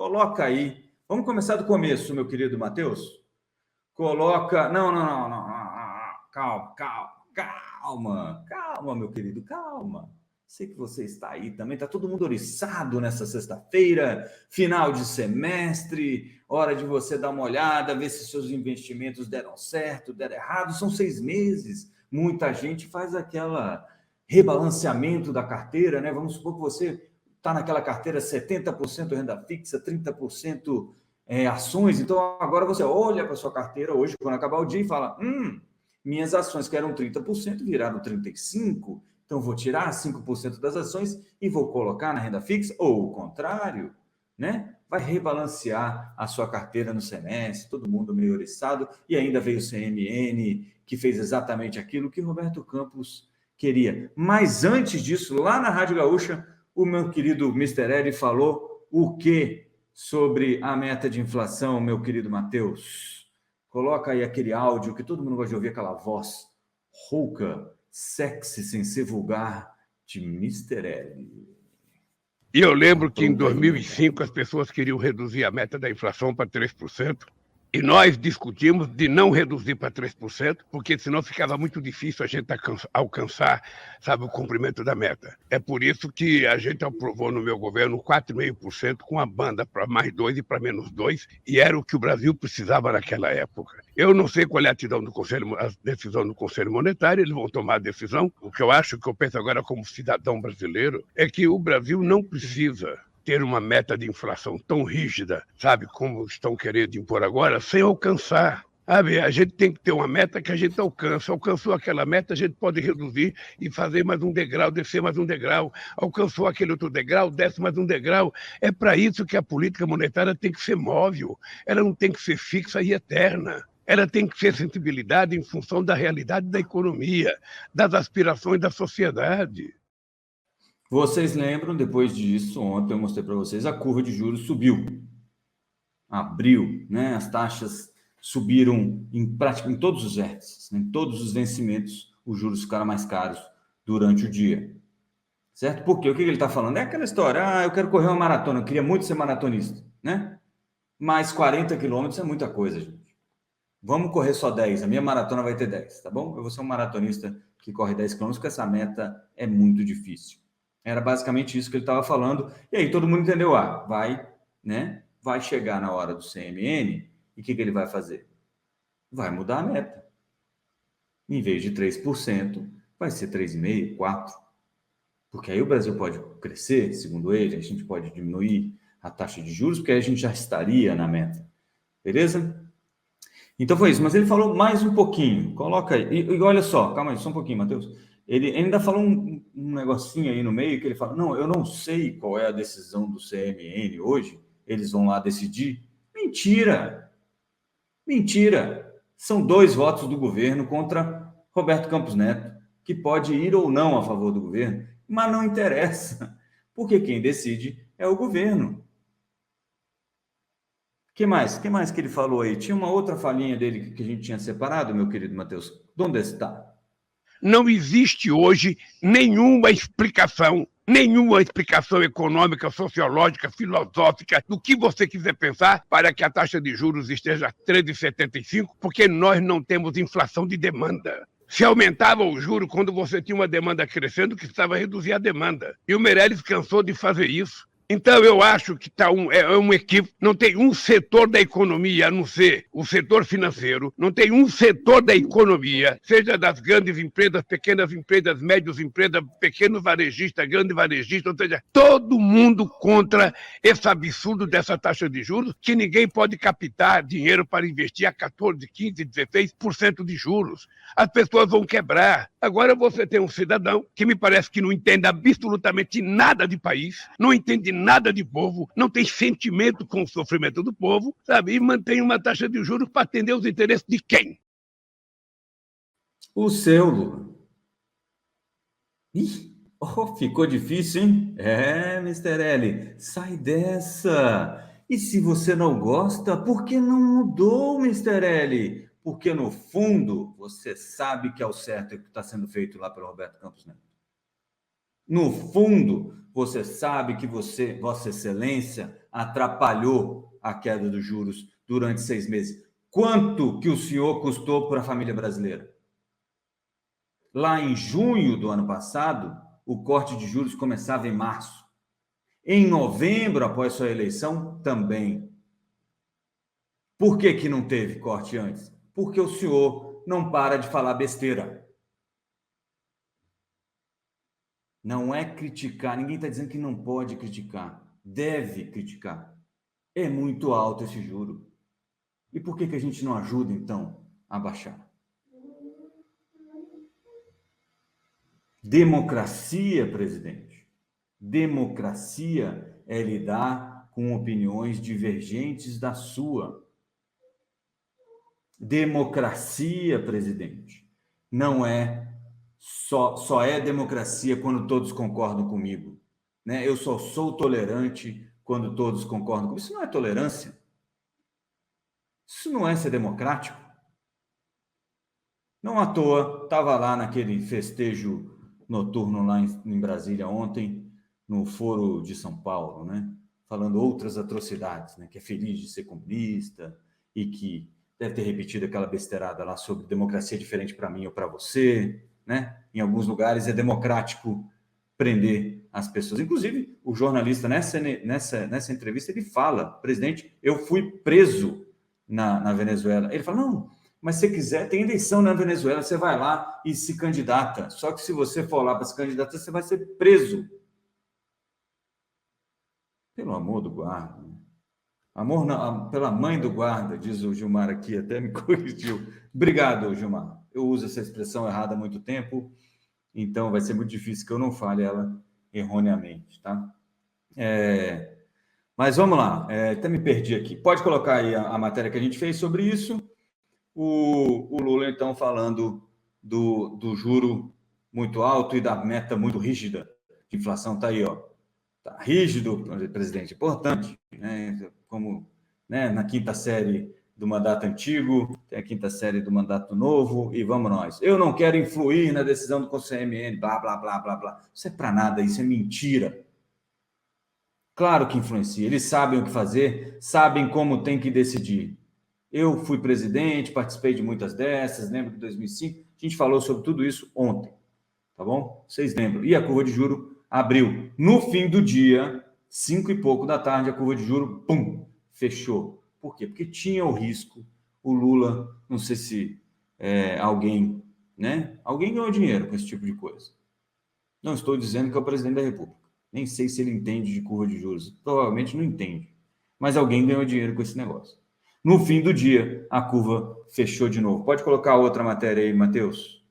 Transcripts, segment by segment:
Coloca aí. Vamos começar do começo, meu querido Matheus. Coloca. Não. Calma, meu querido, calma. Sei que você está aí também. Está todo mundo oriçado nessa sexta-feira, final de semestre, hora de você dar uma olhada, ver se seus investimentos deram certo, deram errado. São 6 meses. Muita gente faz aquela rebalanceamento da carteira, né? Vamos supor que você está naquela carteira 70% renda fixa, 30% ações. Então, agora você olha para a sua carteira hoje, quando acabar o dia, e fala: minhas ações que eram 30% viraram 35%, então vou tirar 5% das ações e vou colocar na renda fixa, ou o contrário, né? Vai rebalancear a sua carteira no semestre, todo mundo meio oriçado, e ainda veio o CMN, que fez exatamente aquilo que Roberto Campos queria. Mas antes disso, lá na Rádio Gaúcha, o meu querido Mr. L falou o que sobre a meta de inflação, meu querido Matheus? Coloca aí aquele áudio que todo mundo gosta de ouvir, aquela voz rouca, sexy, sem ser vulgar, de Mr. L. E eu lembro que em 2005 as pessoas queriam reduzir a meta da inflação para 3%. E nós discutimos de não reduzir para 3%, porque senão ficava muito difícil a gente alcançar, sabe, o cumprimento da meta. É por isso que a gente aprovou no meu governo 4,5% com a banda para mais 2 e para menos 2, e era o que o Brasil precisava naquela época. Eu não sei qual é a decisão do Conselho Monetário, eles vão tomar a decisão. O que eu penso agora como cidadão brasileiro, é que o Brasil não precisa ter uma meta de inflação tão rígida, sabe, como estão querendo impor agora, sem alcançar. Sabe, a gente tem que ter uma meta que a gente alcança. Alcançou aquela meta, a gente pode reduzir e fazer mais um degrau, descer mais um degrau. Alcançou aquele outro degrau, desce mais um degrau. É para isso que a política monetária tem que ser móvel. Ela não tem que ser fixa e eterna. Ela tem que ser sensibilidade em função da realidade da economia, das aspirações da sociedade. Vocês lembram, depois disso, ontem eu mostrei para vocês, a curva de juros subiu. Abriu, né? As taxas subiram em todos os vértices, né? Em todos os vencimentos, os juros ficaram mais caros durante o dia. Certo? Porque o que ele está falando? É aquela história, eu quero correr uma maratona, eu queria muito ser maratonista, né? Mas 40 quilômetros é muita coisa, gente. Vamos correr só 10, a minha maratona vai ter 10, tá bom? Eu vou ser um maratonista que corre 10 quilômetros, porque essa meta é muito difícil. Era basicamente isso que ele estava falando. E aí todo mundo entendeu, vai chegar na hora do CMN, e o que ele vai fazer? Vai mudar a meta. Em vez de 3%, vai ser 3,5%, 4%. Porque aí o Brasil pode crescer, segundo ele, a gente pode diminuir a taxa de juros, porque aí a gente já estaria na meta. Beleza? Então foi isso, mas ele falou mais um pouquinho. Coloca aí. E olha só, calma aí, só um pouquinho, Matheus. Ele ainda falou um negocinho aí no meio que ele fala: não, eu não sei qual é a decisão do CMN hoje, eles vão lá decidir. Mentira! Mentira! São 2 votos do governo contra Roberto Campos Neto, que pode ir ou não a favor do governo, mas não interessa, porque quem decide é o governo. Que mais que ele falou aí? Tinha uma outra falinha dele que a gente tinha separado, meu querido Matheus. Onde está? Não existe hoje nenhuma explicação econômica, sociológica, filosófica, do que você quiser pensar para que a taxa de juros esteja 13,75, porque nós não temos inflação de demanda. Se aumentava o juro quando você tinha uma demanda crescendo, que precisava reduzir a demanda. E o Meirelles cansou de fazer isso. Então, eu acho que é um equívoco. Não tem um setor da economia, a não ser o setor financeiro, não tem um setor da economia, seja das grandes empresas, pequenas empresas, médias empresas, pequenos varejistas, grandes varejistas, ou seja, todo mundo contra esse absurdo dessa taxa de juros, que ninguém pode captar dinheiro para investir a 14%, 15%, 16% de juros. As pessoas vão quebrar. Agora você tem um cidadão que me parece que não entende absolutamente nada de país, não entende nada de povo, não tem sentimento com o sofrimento do povo, sabe? E mantém uma taxa de juros para atender os interesses de quem? O seu, Lula. Ficou difícil, hein? Mr. L, sai dessa. E se você não gosta, por que não mudou, Mr. L? Porque, no fundo, você sabe que é o certo que está sendo feito lá pelo Roberto Campos Neto. No fundo, você sabe que Vossa Excelência, atrapalhou a queda dos juros durante 6 meses. Quanto que o senhor custou para a família brasileira? Lá em junho do ano passado, o corte de juros começava em março. Em novembro, após sua eleição, também. Por que que não teve corte antes? Porque o senhor não para de falar besteira. Não é criticar, ninguém está dizendo que não pode criticar, deve criticar. É muito alto esse juro. E por que que a gente não ajuda, então, a baixar? Democracia, presidente. Democracia é lidar com opiniões divergentes da sua. Democracia, presidente, não é só é democracia quando todos concordam comigo, né? Eu só sou tolerante quando todos concordam comigo. Isso não é tolerância. Isso não é ser democrático. Não à toa, estava lá naquele festejo noturno lá em Brasília ontem, no Foro de São Paulo, né? Falando outras atrocidades, né? Que é feliz de ser comunista e que deve ter repetido aquela besteirada lá sobre democracia diferente para mim ou para você, né? Em alguns lugares é democrático prender as pessoas. Inclusive, o jornalista, nessa entrevista, ele fala, presidente, eu fui preso na Venezuela. Ele fala, não, mas se você quiser, tem eleição na Venezuela, você vai lá e se candidata. Só que se você for lá para se candidatar, você vai ser preso. Pelo amor do guarda. Amor não, pela mãe do guarda, diz o Gilmar aqui, até me corrigiu. Obrigado, Gilmar. Eu uso essa expressão errada há muito tempo, então vai ser muito difícil que eu não fale ela erroneamente, tá? Mas vamos lá, até me perdi aqui. Pode colocar aí a matéria que a gente fez sobre isso. O Lula, então, falando do juro muito alto e da meta muito rígida de inflação. Está aí, ó. Está rígido, presidente, importante, né? Como, né, na quinta série do mandato antigo, tem a quinta série do mandato novo, e vamos nós. Eu não quero influir na decisão do CMN, blá, blá, blá, blá, blá. Isso é para nada, isso é mentira. Claro que influencia, eles sabem o que fazer, sabem como tem que decidir. Eu fui presidente, participei de muitas dessas, lembro de 2005, a gente falou sobre tudo isso ontem, tá bom? Vocês lembram? E a curva de juro abriu. No fim do dia, 5 e pouco da tarde, a curva de juro, pum, fechou. Por quê? Porque tinha o risco, o Lula, não sei se alguém, né? Alguém ganhou dinheiro com esse tipo de coisa. Não estou dizendo que é o presidente da República. Nem sei se ele entende de curva de juros. Provavelmente não entende. Mas alguém ganhou dinheiro com esse negócio. No fim do dia, a curva fechou de novo. Pode colocar outra matéria aí, Matheus?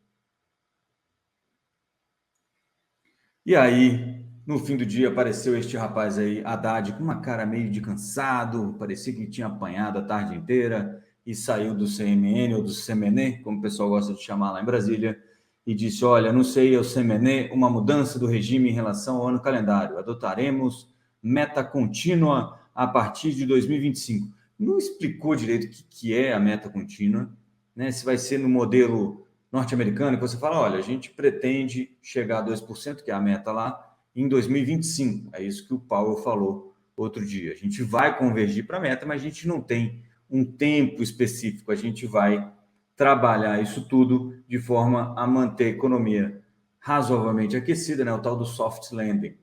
E aí, no fim do dia, apareceu este rapaz aí, Haddad, com uma cara meio de cansado, parecia que tinha apanhado a tarde inteira e saiu do CMN ou do CMN, como o pessoal gosta de chamar lá em Brasília, e disse, olha, anunciei ao CMN uma mudança do regime em relação ao ano calendário. Adotaremos meta contínua a partir de 2025. Não explicou direito o que é a meta contínua, né? Se vai ser no modelo norte-americano, que você fala, olha, a gente pretende chegar a 2%, que é a meta lá, em 2025. É isso que o Powell falou outro dia. A gente vai convergir para a meta, mas a gente não tem um tempo específico. A gente vai trabalhar isso tudo de forma a manter a economia razoavelmente aquecida, né? O tal do soft landing,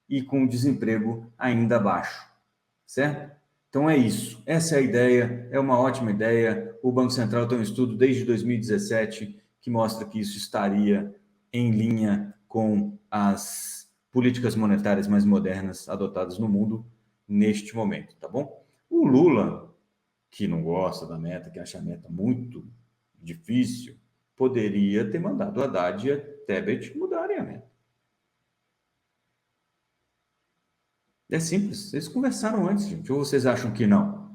e com o desemprego ainda baixo, certo? Então é isso, essa é a ideia, é uma ótima ideia. O Banco Central tem um estudo desde 2017 que mostra que isso estaria em linha com as políticas monetárias mais modernas adotadas no mundo neste momento, tá bom? O Lula, que não gosta da meta, que acha a meta muito difícil, poderia ter mandado a Haddad e a Tebet mudarem a meta. É simples, eles conversaram antes, gente, ou vocês acham que não?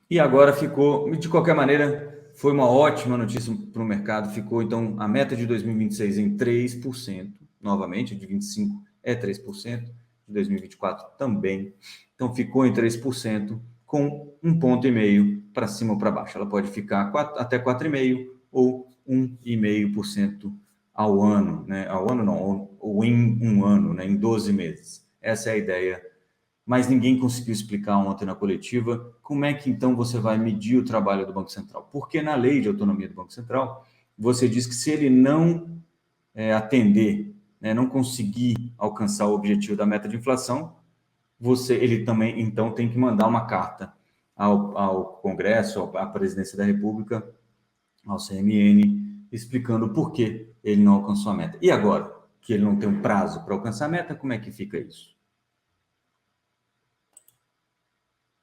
E agora ficou, de qualquer maneira, foi uma ótima notícia para o mercado, ficou então a meta de 2026 em 3%, novamente, de 25 é 3%, de 2024 também, então ficou em 3%, com 1,5 ponto para cima ou para baixo. Ela pode ficar até 4,5% ou 1,5% ao ano, né? Ao ano não, ou em um ano, né? Em 12 meses. Essa é a ideia. Mas ninguém conseguiu explicar ontem na coletiva como é que então você vai medir o trabalho do Banco Central. Porque na lei de autonomia do Banco Central, você diz que se ele não atender, né, não conseguir alcançar o objetivo da meta de inflação, ele também então tem que mandar uma carta ao Congresso, à Presidência da República, ao CMN, explicando por que ele não alcançou a meta. E agora, que ele não tem um prazo para alcançar a meta, como é que fica isso?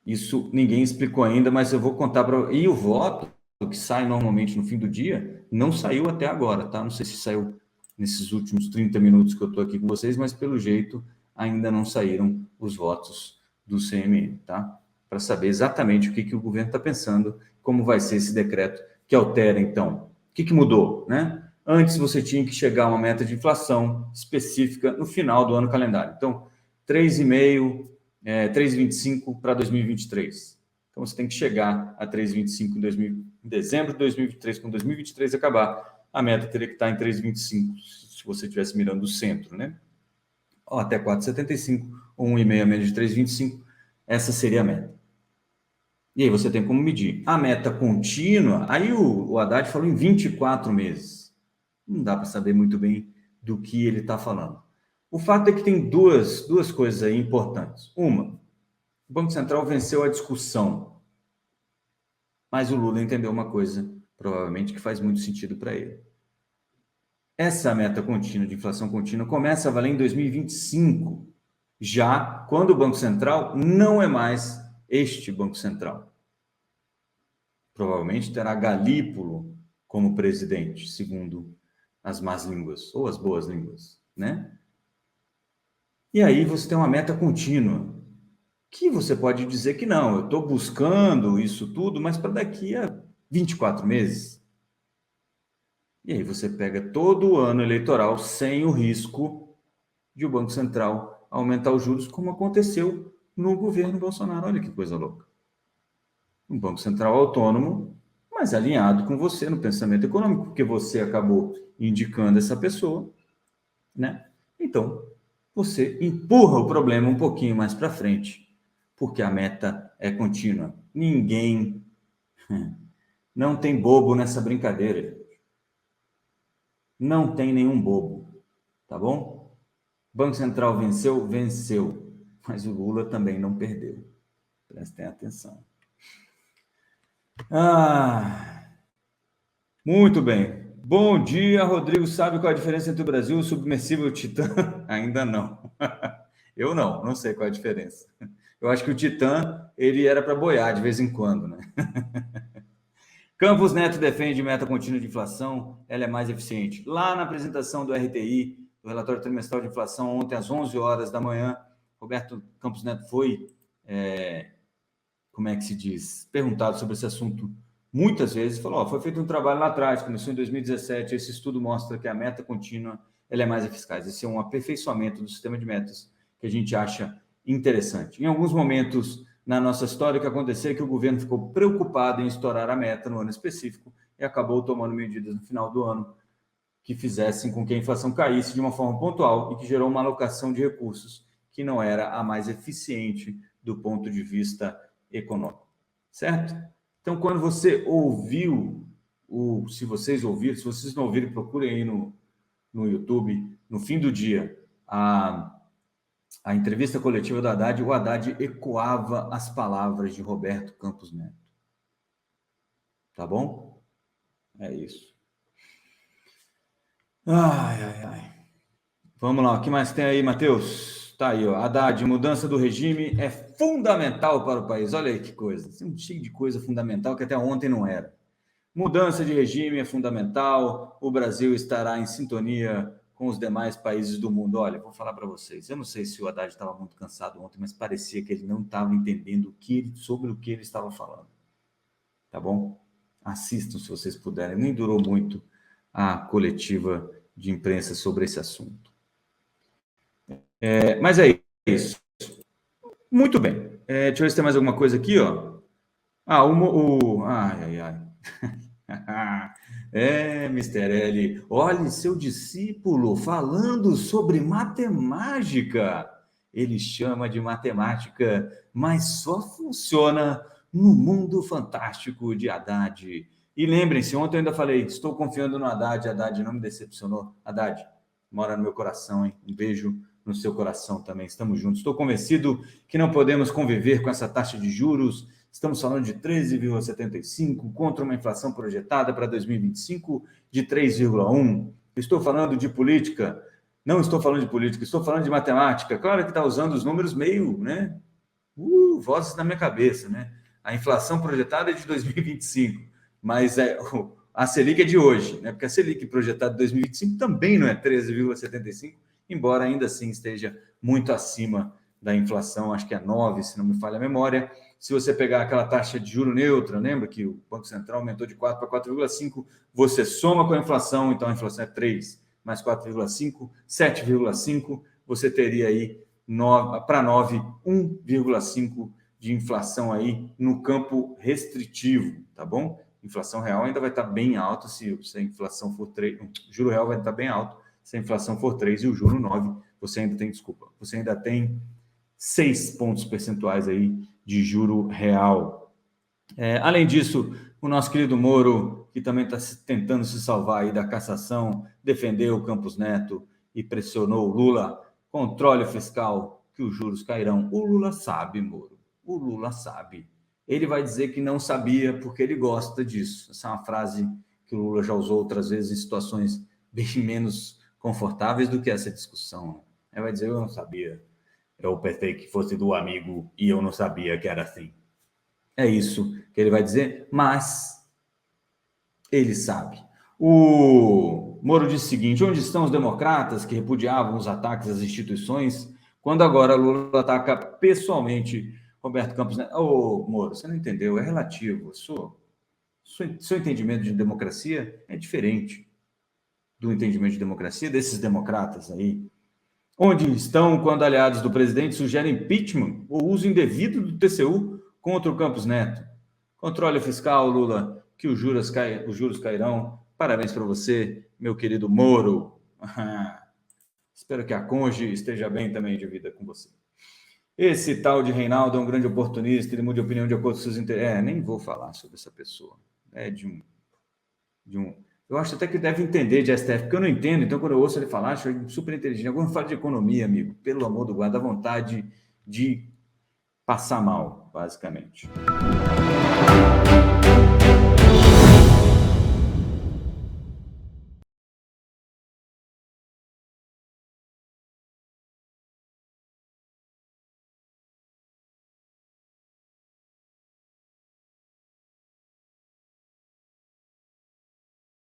Isso ninguém explicou ainda, mas eu vou contar para... E o voto, que sai normalmente no fim do dia, não saiu até agora, tá? Não sei se saiu nesses últimos 30 minutos que eu estou aqui com vocês, mas pelo jeito ainda não saíram os votos do CMN, tá? Para saber exatamente o que o governo está pensando, como vai ser esse decreto que altera, então. O que mudou, né? Antes você tinha que chegar a uma meta de inflação específica no final do ano calendário. Então, 3,5%, 3,25 para 2023. Então, você tem que chegar a 3,25 em dezembro de 2023. Quando 2023 acabar, a meta teria que estar em 3,25, se você estivesse mirando o centro, né? Ou até 4,75, ou 1,5 a menos de 3,25, essa seria a meta. E aí você tem como medir. A meta contínua, aí o Haddad falou em 24 meses. Não dá para saber muito bem do que ele está falando. O fato é que tem duas coisas aí importantes. Uma, o Banco Central venceu a discussão, mas o Lula entendeu uma coisa, provavelmente, que faz muito sentido para ele. Essa meta contínua de inflação contínua começa a valer em 2025, já quando o Banco Central não é mais este Banco Central. Provavelmente terá Galípolo como presidente, segundo as más línguas, ou as boas línguas, né? E aí você tem uma meta contínua, que você pode dizer que não, eu estou buscando isso tudo, mas para daqui a 24 meses. E aí você pega todo o ano eleitoral sem o risco de o Banco Central aumentar os juros, como aconteceu no governo Bolsonaro. Olha que coisa louca. Um Banco Central autônomo, mas alinhado com você no pensamento econômico, porque você acabou indicando essa pessoa, né? Então, você empurra o problema um pouquinho mais para frente, porque a meta é contínua. Não tem bobo nessa brincadeira. Não tem nenhum bobo, tá bom? Banco Central venceu, venceu, mas o Lula também não perdeu. Prestem atenção. Muito bem. Bom dia, Rodrigo. Sabe qual é a diferença entre o Brasil e o submersível e o Titã? Ainda não. Eu não sei qual é a diferença. Eu acho que o Titã, ele era para boiar de vez em quando, né? Campos Neto defende meta contínua de inflação, ela é mais eficiente. Lá na apresentação do RTI, do relatório trimestral de inflação, ontem às 11 horas da manhã, Roberto Campos Neto foi, como é que se diz, perguntado sobre esse assunto muitas vezes, falou, foi feito um trabalho lá atrás, começou em 2017, esse estudo mostra que a meta contínua ela é mais eficaz. Esse é um aperfeiçoamento do sistema de metas que a gente acha interessante. Em alguns momentos na nossa história, o que aconteceu é que o governo ficou preocupado em estourar a meta no ano específico e acabou tomando medidas no final do ano que fizessem com que a inflação caísse de uma forma pontual e que gerou uma alocação de recursos que não era a mais eficiente do ponto de vista econômico, certo? Então, quando você ouviu, se vocês não ouviram, procurem aí no YouTube, no fim do dia, a entrevista coletiva do Haddad, o Haddad ecoava as palavras de Roberto Campos Neto. Tá bom? É isso. Ai. Vamos lá, o que mais tem aí, Matheus? Tá aí, ó. Haddad, mudança do regime é fundamental para o país. Olha aí que coisa. Cheio de coisa fundamental que até ontem não era. Mudança de regime é fundamental. O Brasil estará em sintonia com os demais países do mundo. Olha, vou falar para vocês. Eu não sei se o Haddad estava muito cansado ontem, mas parecia que ele não estava entendendo sobre o que ele estava falando. Tá bom? Assistam se vocês puderem. Nem durou muito a coletiva de imprensa sobre esse assunto. Mas é isso. Muito bem. Deixa eu ver se tem mais alguma coisa aqui, ó. Ai. Mr. L, olhe seu discípulo falando sobre matemática. Ele chama de matemática, mas só funciona no mundo fantástico de Haddad. E lembrem-se, ontem eu ainda falei, estou confiando no Haddad, Haddad não me decepcionou. Haddad, mora no meu coração, hein? Um beijo no seu coração também, estamos juntos. Estou convencido que não podemos conviver com essa taxa de juros. Estamos falando de 13,75 contra uma inflação projetada para 2025 de 3,1. Estou falando de política, não estou falando de política, estou falando de matemática. Claro que está usando os números meio, né? Vozes na minha cabeça, né? A inflação projetada é de 2025, mas a Selic é de hoje, né? Porque a Selic projetada de 2025 também não é 13,75, embora ainda assim esteja muito acima da inflação, acho que é 9, se não me falha a memória. Se você pegar aquela taxa de juro neutra, lembra que o Banco Central aumentou de 4 para 4,5, você soma com a inflação, então a inflação é 3 mais 4,5, 7,5, você teria aí para 9, 1,5 de inflação aí no campo restritivo, tá bom? Inflação real ainda vai estar bem alta se a inflação for 3, o juro real vai estar bem alto se a inflação for 3 e o juro 9, você ainda tem 6 pontos percentuais aí de juro real. Além disso, o nosso querido Moro, que também está tentando se salvar aí da cassação, defendeu o Campos Neto e pressionou o Lula, controle fiscal, que os juros cairão. O Lula sabe, Moro, o Lula sabe. Ele vai dizer que não sabia porque ele gosta disso. Essa é uma frase que o Lula já usou outras vezes em situações bem menos confortáveis do que essa discussão. Ele vai dizer, eu não sabia. Eu pensei que fosse do amigo e eu não sabia que era assim. É isso que ele vai dizer, mas ele sabe. O Moro disse o seguinte, onde estão os democratas que repudiavam os ataques às instituições, quando agora Lula ataca pessoalmente Roberto Campos Neto? Moro, você não entendeu, é relativo. Seu entendimento de democracia é diferente do entendimento de democracia desses democratas aí. Onde estão quando aliados do presidente sugerem impeachment ou uso indevido do TCU contra o Campos Neto? Controle fiscal, Lula, que os juros cairão. Parabéns para você, meu querido Moro. Espero que a Conge esteja bem também de vida com você. Esse tal de Reinaldo é um grande oportunista, ele muda de opinião de acordo com seus interesses. Nem vou falar sobre essa pessoa. Eu acho até que deve entender de STF, porque eu não entendo, então quando eu ouço ele falar, acho ele super inteligente. Agora eu falo de economia, amigo, pelo amor do guarda, dá vontade de passar mal, basicamente.